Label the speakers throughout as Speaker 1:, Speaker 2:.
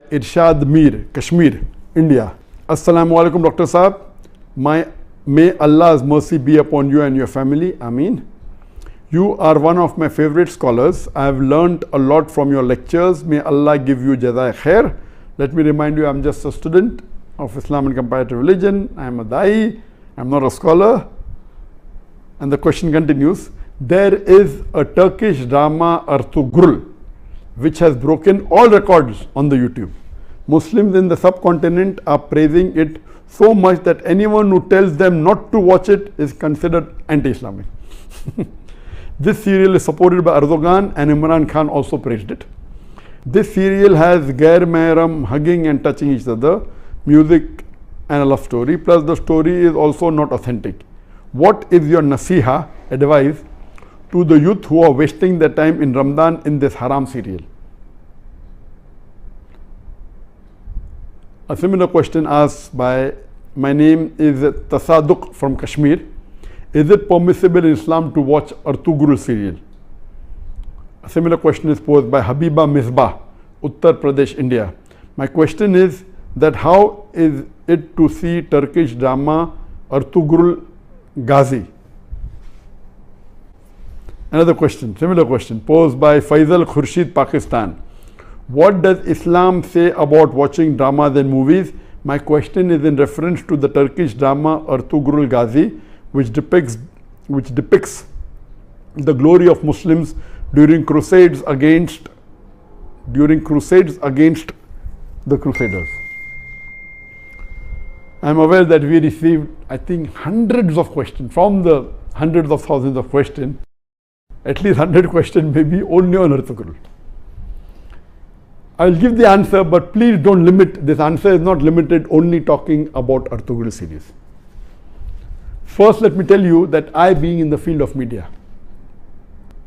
Speaker 1: Irshad Mir, Kashmir, India. Assalamu alaikum, Dr. Saab. May Allah's mercy be upon you and your family. Ameen. You are one of my favorite scholars. I have learned a lot from your lectures. May Allah give you jazai khair. Let me remind you, I am just a student of Islam and comparative religion. I am a da'i. I am not a scholar. And the question continues. There is a Turkish drama Ertugrul which has broken all records on the YouTube. Muslims in the subcontinent are praising it so much that anyone who tells them not to watch it is considered anti-Islamic. This serial is supported by Erdogan, and Imran Khan also praised it. This serial has Gair Mehram hugging and touching each other, music and a love story, plus the story is also not authentic. What is your nasiha, advice, to the youth who are wasting their time in Ramadan in this haram serial? A similar question asked by, my name is Tasadduq from Kashmir. Is it permissible in Islam to watch Ertugrul serial? A similar question is posed by Habiba Misbah, Uttar Pradesh, India. My question is that how is it to see Turkish drama Ertugrul Ghazi? Another question, similar question, posed by Faisal Khurshid, Pakistan. What does Islam say about watching dramas and movies? My question is in reference to the Turkish drama Ertugrul Ghazi, which depicts the glory of Muslims during crusades against the Crusaders. I am aware that we received, I think, hundreds of questions from the hundreds of thousands of questions. At least 100 questions maybe only on Ertugrul. I will give the answer, but please don't limit. This answer is not limited only talking about Ertugrul series. First, let me tell you that I, being in the field of media,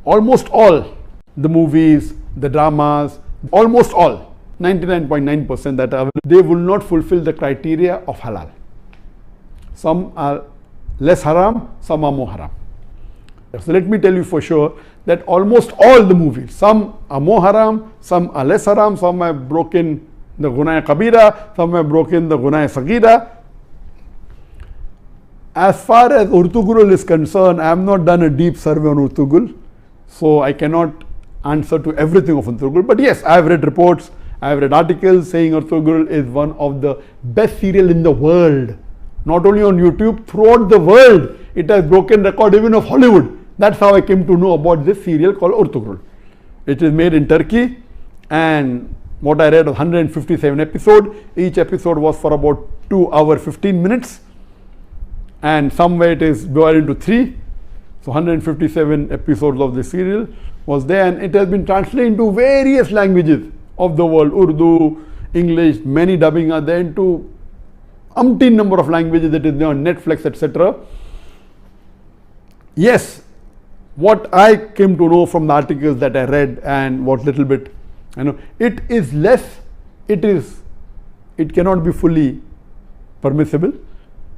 Speaker 1: almost all the movies, the dramas, almost all, 99.9% that are, they will not fulfill the criteria of halal. Some are less haram, some are more haram. So let me tell you for sure that almost all the movies, some are more haram, some are less haram, some have broken the Gunaya Kabira, some have broken the Gunaya Sagira. As far as Ertugrul is concerned, I have not done a deep survey on Ertugrul, so I cannot answer to everything of Ertugrul. But yes, I have read reports, I have read articles saying Ertugrul is one of the best serial in the world. Not only on YouTube, throughout the world, it has broken record even of Hollywood. That's how I came to know about this serial called Ertugrul. It is made in Turkey, and what I read was 157 episodes. Each episode was for about 2 hours 15 minutes, and somewhere it is divided into 3. So 157 episodes of the serial was there, and it has been translated into various languages of the world, Urdu, English, many dubbing are there, into umpteen number of languages that is there on Netflix, etc. Yes, what I came to know from the articles that I read and what little bit, it is less, it cannot be fully permissible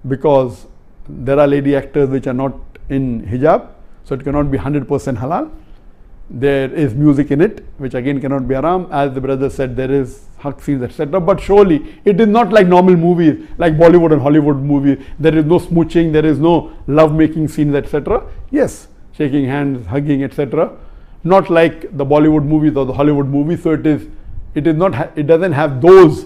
Speaker 1: because there are lady actors which are not in hijab, so it cannot be 100% halal. There is music in it, which again cannot be haram. As the brother said, there is hug scenes, etc. But surely it is not like normal movies, like Bollywood and Hollywood movies. There is no smooching, there is no love-making scenes, etc. Yes, shaking hands, hugging, etc. Not like the Bollywood movies or the Hollywood movies. So it doesn't have those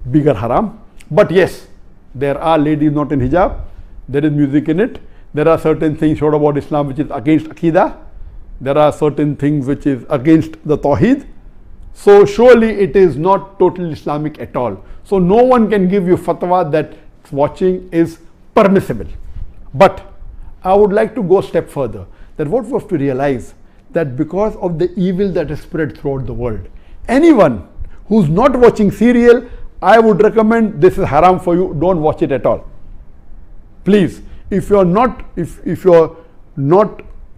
Speaker 1: bigger haram. But yes, there are ladies not in hijab. There is music in it. There are certain things shown about Islam which is against Aqidah. There are certain things which is against the Tawheed. So surely it is not totally Islamic at all. So no one can give you fatwa that watching is permissible. But I would like to go a step further, that what we have to realize that because of the evil that is spread throughout the world, anyone who's not watching serial, I would recommend this is haram for you, don't watch it at all. Please, if you're not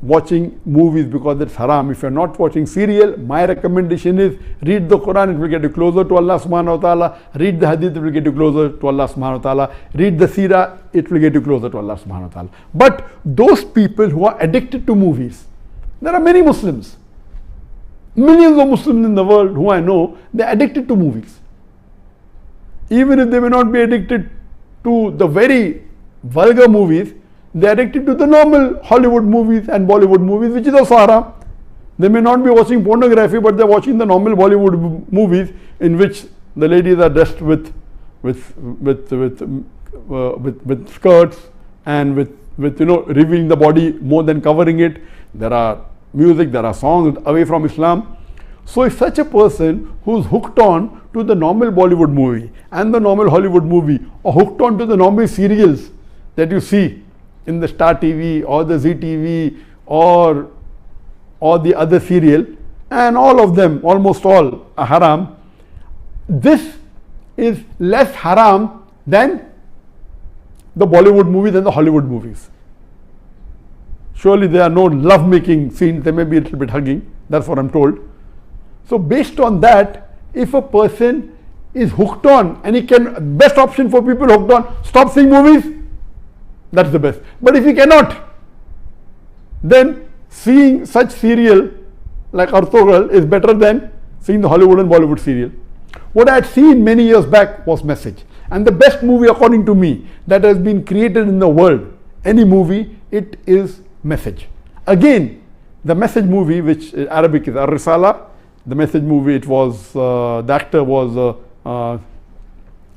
Speaker 1: watching movies because it's haram, if you're not watching serial, my recommendation is read the Quran, it will get you closer to Allah subhanahu wa ta'ala. Read the hadith, it will get you closer to Allah subhanahu wa ta'ala. Read the seerah, it will get you closer to Allah subhanahu wa ta'ala. But those people who are addicted to movies, there are many Muslims, millions of Muslims in the world who I know, they're addicted to movies. even if they may not be addicted to the very vulgar movies, they are addicted to the normal Hollywood movies and Bollywood movies, which is also haram. They may not be watching pornography, but they are watching the normal Bollywood movies in which the ladies are dressed with skirts and with revealing the body more than covering it. There are music, there are songs away from Islam. So if such a person who's hooked on to the normal Bollywood movie and the normal Hollywood movie, or hooked on to the normal serials that you see in the Star TV or the Zee TV or the other serial, and all of them, almost all, are haram, this is less haram than the Bollywood movies and the Hollywood movies. Surely there are no love-making scenes, there may be a little bit hugging, that's what I'm told. So based on that, if a person is hooked on, and he can, best option for people hooked on, stop seeing movies, that's the best. But if he cannot, then seeing such serial like Arطغرل is better than seeing the Hollywood and Bollywood serial. What I had seen many years back was Message. And the best movie according to me that has been created in the world, any movie, it is Message. Again, the Message movie, which in Arabic is Ar-Risala, the Message movie, it was, the actor was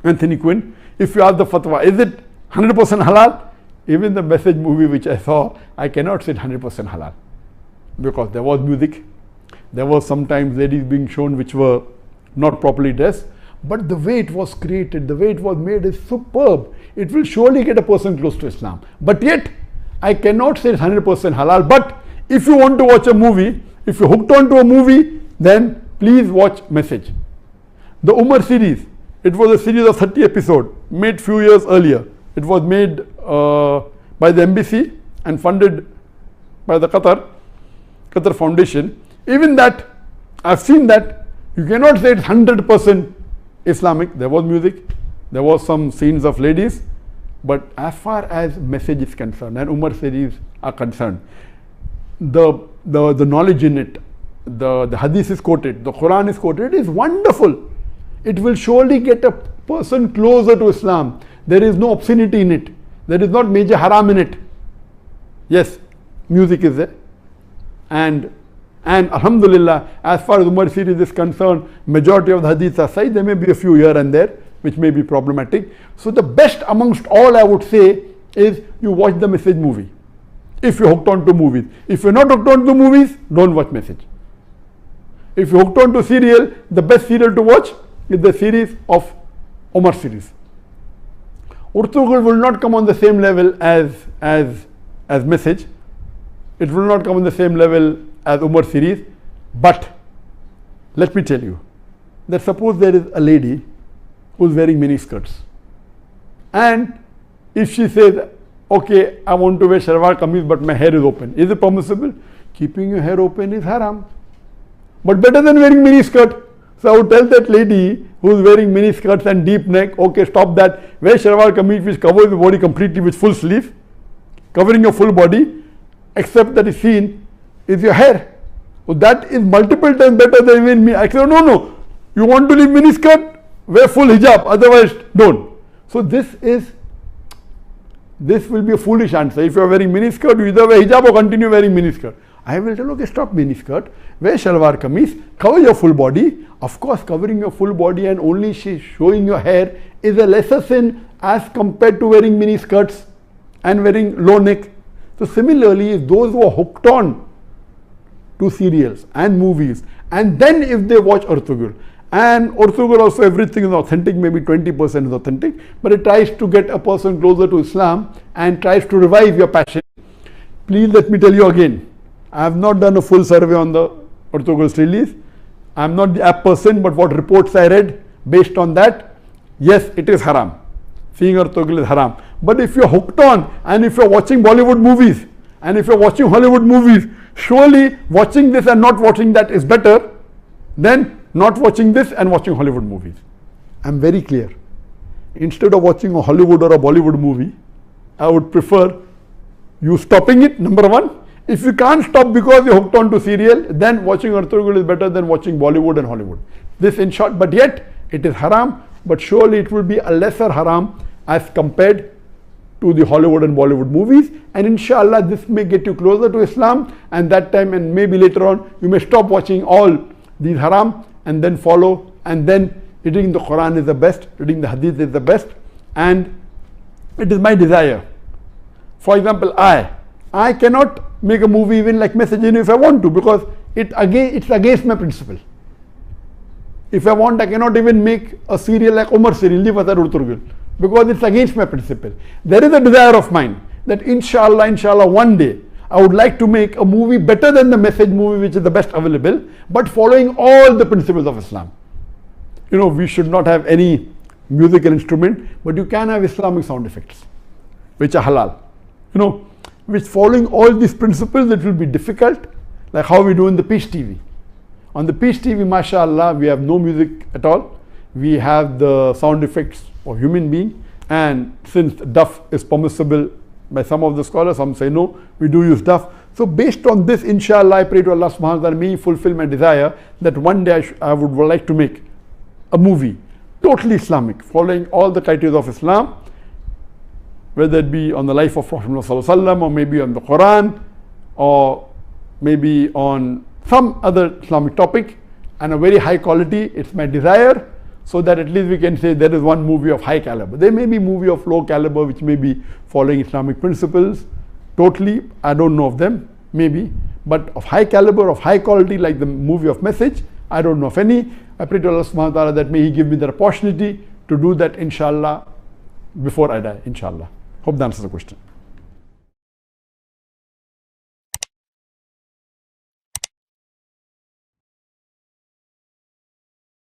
Speaker 1: Anthony Quinn. If you ask the fatwa, is it 100% halal? Even the Message movie which I saw, I cannot say 100% halal. Because there was music, there was sometimes ladies being shown which were not properly dressed, but the way it was created, the way it was made is superb. It will surely get a person close to Islam. But yet, I cannot say it's 100% halal. But if you want to watch a movie, if you're hooked on to a movie, then please watch Message. The Umar series, it was a series of 30 episodes, made few years earlier. It was made by the embassy and funded by the Qatar Foundation. Even that, I've seen that, you cannot say it's 100% Islamic. There was music, there was some scenes of ladies, but as far as Message is concerned and Umar series are concerned, the knowledge in it, the hadith is quoted, the Quran is quoted, it is wonderful. It will surely get a person closer to Islam. There is no obscenity in it. There is not major haram in it. Yes, music is there. And Alhamdulillah, as far as Umar series is concerned, majority of the hadiths are sahih. There may be a few here and there which may be problematic. So the best amongst all, I would say, is you watch the Message movie. If you're hooked on to movies. If you're not hooked on to movies, don't watch Message. If you're hooked on to serial, the best serial to watch is the series of Umar series. Arطغrل will not come on the same level as Message. It will not come on the same level as Umar series. But let me tell you that suppose there is a lady who is wearing mini skirts, and if she says, okay, I want to wear shalwar kameez but my hair is open, is it permissible? Keeping your hair open is haram, but better than wearing mini skirt. So I would tell that lady who is wearing mini skirts and deep neck, okay, stop that, wear shalwar kameez which covers the body completely with full sleeve, covering your full body, except that is seen is your hair. So that is multiple times better than wearing me. I said, no, you want to leave mini skirt, wear full hijab, otherwise don't. So this will be a foolish answer. If you are wearing mini skirt, you either wear hijab or continue wearing mini skirt. I will tell, okay, stop mini skirt, wear shalwar kameez, cover your full body. Of course, covering your full body and only showing your hair is a lesser sin as compared to wearing mini skirts and wearing low neck. So similarly, those who are hooked on to serials and movies, and then if they watch Arطغrل, and Arطغrl also everything is authentic, maybe 20% is authentic, but it tries to get a person closer to Islam and tries to revive your passion. Please let me tell you again, I have not done a full survey on the Arطغrl's release. I am not the apt person, but what reports I read, based on that, yes, it is haram. Seeing Arطغrl is haram. But if you are hooked on, and if you are watching Bollywood movies, and if you are watching Hollywood movies, surely watching this and not watching that is better than not watching this and watching Hollywood movies. I am very clear. Instead of watching a Hollywood or a Bollywood movie, I would prefer you stopping it, number one. If you can't stop because you're hooked on to serial, then watching Arطغrl is better than watching Bollywood and Hollywood. This in short, but yet it is haram. but surely it will be a lesser haram as compared to the Hollywood and Bollywood movies, and inshallah this may get you closer to Islam, and that time and maybe later on you may stop watching all these haram and then follow, and then reading the Quran is the best, reading the Hadith is the best. And it is my desire, for example, I cannot make a movie even like Message if I want to, because it's against my principle. If I want, I cannot even make a serial like Umar serial, Arطغرل, because it's against my principle. There is a desire of mine that inshallah one day I would like to make a movie better than the Message movie, which is the best available, but following all the principles of Islam. You know, we should not have any musical instrument, but you can have Islamic sound effects, which are halal. You know, which following all these principles, it will be difficult, like how we do in the Peace TV. On the Peace TV, mashallah, we have no music at all. We have the sound effects of human being, and since duff is permissible by some of the scholars, some say no, we do use duff. So based on this, inshallah, I pray to Allah subhanahu wa ta'ala, may He fulfill my desire that one day I would like to make a movie totally Islamic, following all the criteria of Islam, whether it be on the life of Prophet Muhammad, or maybe on the Quran, or maybe on some other Islamic topic, and a very high quality. It's my desire, so that at least we can say there is one movie of high caliber. There may be movie of low caliber which may be following Islamic principles totally, I don't know of them, maybe, but of high caliber, of high quality, like the movie of Message, I don't know of any. I pray to Allah subhanahu wa ta'ala that may He give me the opportunity to do that, inshallah, before I die, inshallah. Hope that answers the question.